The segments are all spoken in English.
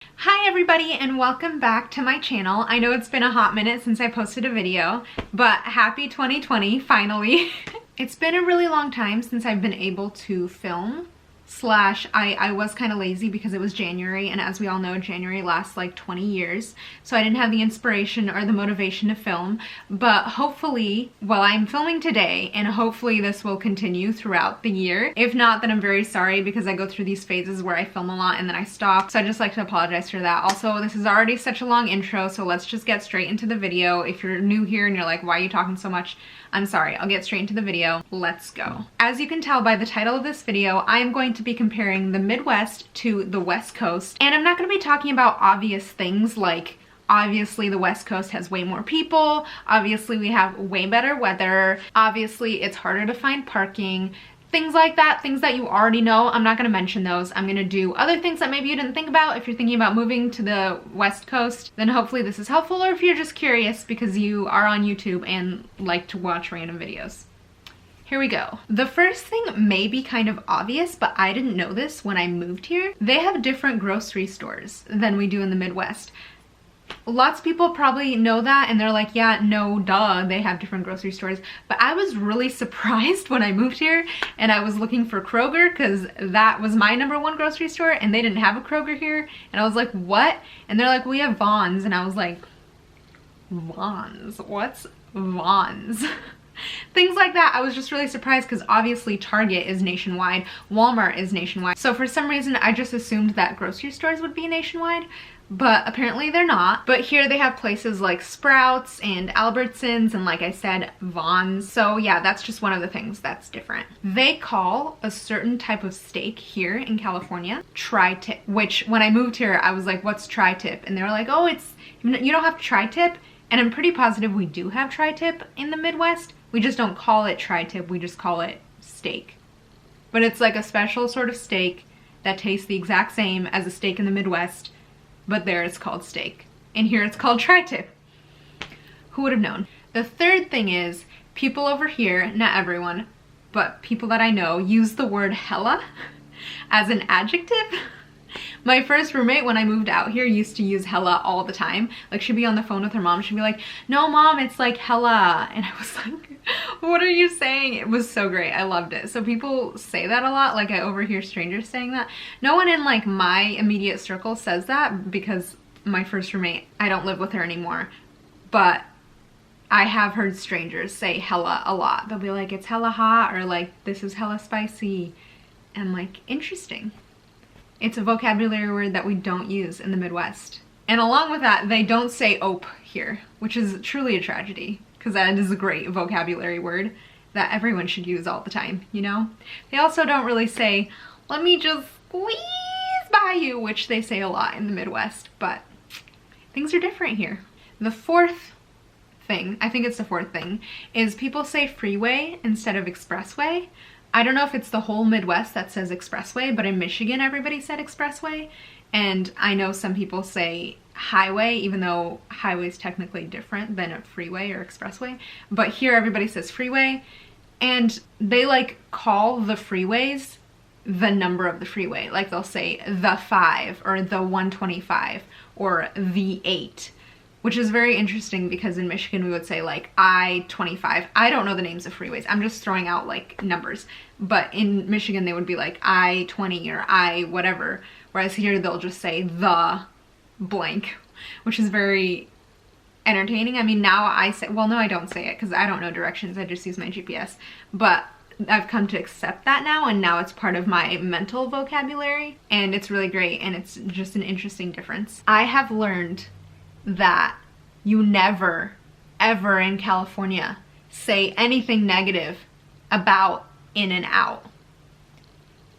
Hi everybody and welcome back to my channel. I know it's been a hot minute since I posted a video, but happy 2020, finally. It's been a really long time since I've been able to film. I was kind of lazy because it was January, and as we all know, January lasts like 20 years. So I didn't have the inspiration or the motivation to film, but hopefully, well, I'm filming today and hopefully this will continue throughout the year. If not, then I'm very sorry because I go through these phases where I film a lot and then I stop. So I just like to apologize for that. Also, this is already such a long intro, so let's just get straight into the video. If you're new here and you're like, why are you talking so much? I'm sorry, I'll get straight into the video. Let's go. As you can tell by the title of this video, I am going to be comparing the Midwest to the West Coast. And I'm not gonna be talking about obvious things like, obviously the West Coast has way more people, obviously we have way better weather, obviously it's harder to find parking, things like that, things that you already know. I'm not gonna mention those. I'm gonna do other things that maybe you didn't think about. If you're thinking about moving to the West Coast, then hopefully this is helpful, or if you're just curious because you are on YouTube and like to watch random videos. Here we go. The first thing may be kind of obvious, but I didn't know this when I moved here. They have different grocery stores than we do in the Midwest. Lots of people probably know that and they're like, yeah, no, duh, they have different grocery stores. But I was really surprised when I moved here and I was looking for Kroger because that was my #1 grocery store and they didn't have a Kroger here. And I was like, what? And they're like, we have Vons. And I was like, Vons? What's Vons? Things like that. I was just really surprised because obviously Target is nationwide, Walmart is nationwide. So for some reason I just assumed that grocery stores would be nationwide, but apparently they're not. But here they have places like Sprouts and Albertsons and, like I said, Vons. So yeah, that's just one of the things that's different. They call a certain type of steak here in California tri-tip, which when I moved here I was like, what's tri-tip? And they were like, oh, it's, you don't have tri-tip. And I'm pretty positive we do have tri-tip in the Midwest. We just don't call it tri-tip, we just call it steak. But it's like a special sort of steak that tastes the exact same as a steak in the Midwest, but there it's called steak. And here it's called tri-tip. Who would have known? The third thing is, people over here, not everyone, but people that I know, use the word hella as an adjective. My first roommate when I moved out here used to use hella all the time. Like, she'd be on the phone with her mom, she'd be like, no mom, it's like hella. And I was like, what are you saying? It was so great, I loved it. So people say that a lot, like I overhear strangers saying that. No one in like my immediate circle says that because my first roommate, I don't live with her anymore. But I have heard strangers say hella a lot. They'll be like, it's hella hot, or like, this is hella spicy. And like, interesting. It's a vocabulary word that we don't use in the Midwest. And along with that, they don't say ope here, which is truly a tragedy, because that is a great vocabulary word that everyone should use all the time, you know? They also don't really say, let me just squeeze by you, which they say a lot in the Midwest, but things are different here. The fourth thing, I think it's the fourth thing, is people say freeway instead of expressway. I don't know if it's the whole Midwest that says expressway, but in Michigan everybody said expressway. And I know some people say highway, even though highway is technically different than a freeway or expressway. But here everybody says freeway, and they like call the freeways the number of the freeway. Like they'll say the 5 or the 125 or the 8. Which is very interesting because in Michigan we would say like I-25. I don't know the names of freeways. I'm just throwing out like numbers. But in Michigan they would be like I-20 or I whatever. Whereas here they'll just say the blank, which is very entertaining. I mean, now I say, well, no, I don't say it because I don't know directions. I just use my GPS. But I've come to accept that now, and now it's part of my mental vocabulary. And it's really great, and it's just an interesting difference. I have learned that you never, ever in California say anything negative about In-N-Out.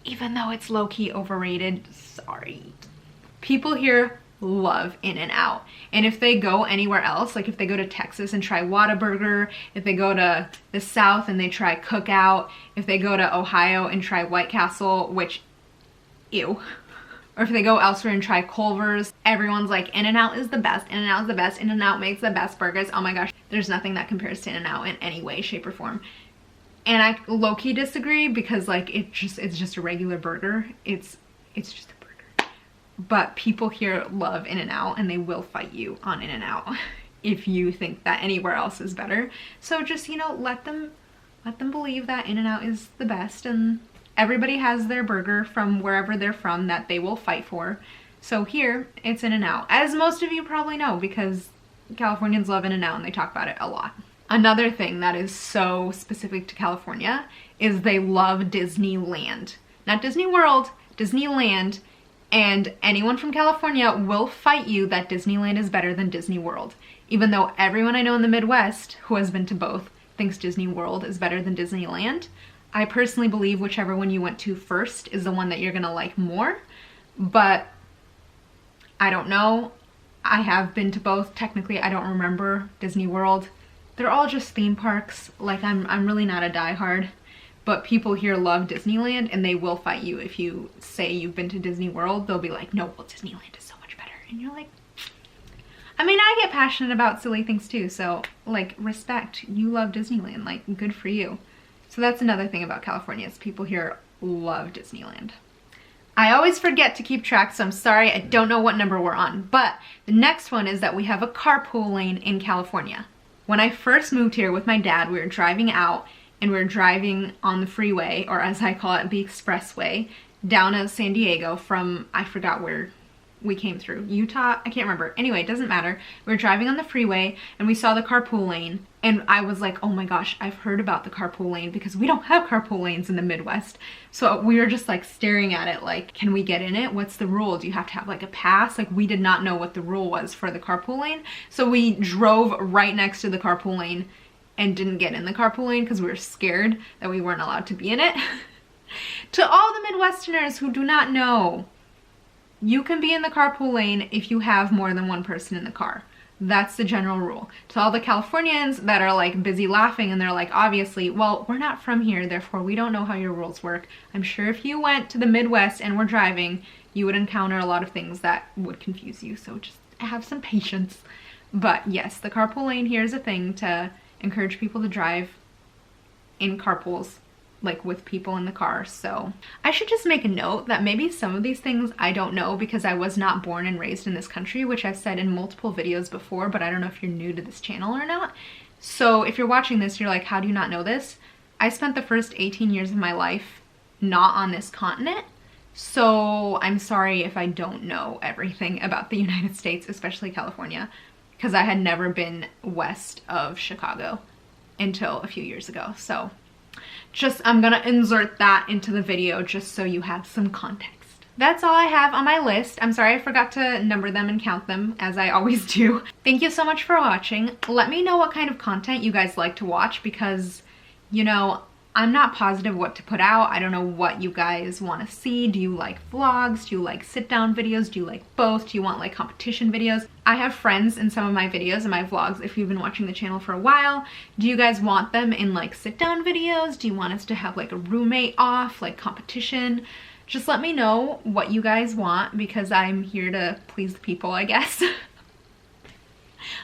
Even though it's low-key overrated, sorry. People here love In-N-Out. And if they go anywhere else, like if they go to Texas and try Whataburger, if they go to the South and they try Cookout, if they go to Ohio and try White Castle, which, ew. Or if they go elsewhere and try Culver's, everyone's like, In-N-Out is the best, In-N-Out is the best, In-N-Out makes the best burgers. Oh my gosh, there's nothing that compares to In-N-Out in any way, shape, or form. And I low-key disagree because like it's just a regular burger. It's just a burger. but people here love In-N-Out and they will fight you on In-N-Out if you think that anywhere else is better. So just, you know, let them believe that In-N-Out is the best, and everybody has their burger from wherever they're from that they will fight for. So here, it's In-N-Out, as most of you probably know because Californians love In-N-Out and they talk about it a lot. Another thing that is so specific to California is they love Disneyland. Not Disney World, Disneyland, and anyone from California will fight you that Disneyland is better than Disney World. Even though everyone I know in the Midwest who has been to both thinks Disney World is better than Disneyland, I personally believe whichever one you went to first is the one that you're gonna like more, but I don't know. I have been to both. Technically, I don't remember Disney World. They're all just theme parks. Like, I'm really not a diehard, but people here love Disneyland and they will fight you if you say you've been to Disney World. They'll be like, no, well, Disneyland is so much better. And you're like, I mean, I get passionate about silly things too, so like, respect. You love Disneyland, like, good for you. So that's another thing about California is people here love Disneyland. I always forget to keep track, so I'm sorry, I don't know what number we're on, but the next one is that we have a carpool lane in California. When I first moved here with my dad, we were driving out and we were driving on the freeway, or as I call it, the expressway, down to San Diego from, I forgot where we came through, Utah? I can't remember. Anyway, it doesn't matter. We were driving on the freeway and we saw the carpool lane and I was like, oh my gosh, I've heard about the carpool lane because we don't have carpool lanes in the Midwest. So we were just like staring at it like, can we get in it? What's the rule? Do you have to have like a pass? Like, we did not know what the rule was for the carpool lane. So we drove right next to the carpool lane and didn't get in the carpool lane because we were scared that we weren't allowed to be in it. To all the Midwesterners who do not know, you can be in the carpool lane if you have more than one person in the car. That's the general rule. To all the Californians that are like busy laughing and they're like, obviously, well, we're not from here, therefore we don't know how your rules work. I'm sure if you went to the Midwest and were driving, you would encounter a lot of things that would confuse you. So just have some patience. But yes, the carpool lane here is a thing to encourage people to drive in carpools, like with people in the car. So I should just make a note that maybe some of these things I don't know because I was not born and raised in this country, which I've said in multiple videos before, but I don't know if you're new to this channel or not. So if you're watching this, you're like, how do you not know this? I spent the first 18 years of my life not on this continent. So I'm sorry if I don't know everything about the United States, especially California, because I had never been west of Chicago until a few years ago. So just, I'm gonna insert that into the video just so you have some context. That's all I have on my list. I'm sorry I forgot to number them and count them, as I always do. Thank you so much for watching. Let me know what kind of content you guys like to watch because, you know, I'm not positive what to put out. I don't know what you guys want to see. Do you like vlogs? Do you like sit-down videos? Do you like both? Do you want like competition videos? I have friends in some of my videos and my vlogs if you've been watching the channel for a while. Do you guys want them in like sit-down videos? Do you want us to have like a roommate off, like competition? Just let me know what you guys want because I'm here to please the people, I guess.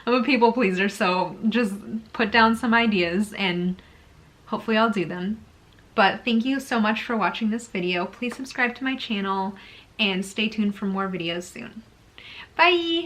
I'm a people pleaser, so just put down some ideas and hopefully I'll do them. But thank you so much for watching this video. Please subscribe to my channel and stay tuned for more videos soon. Bye!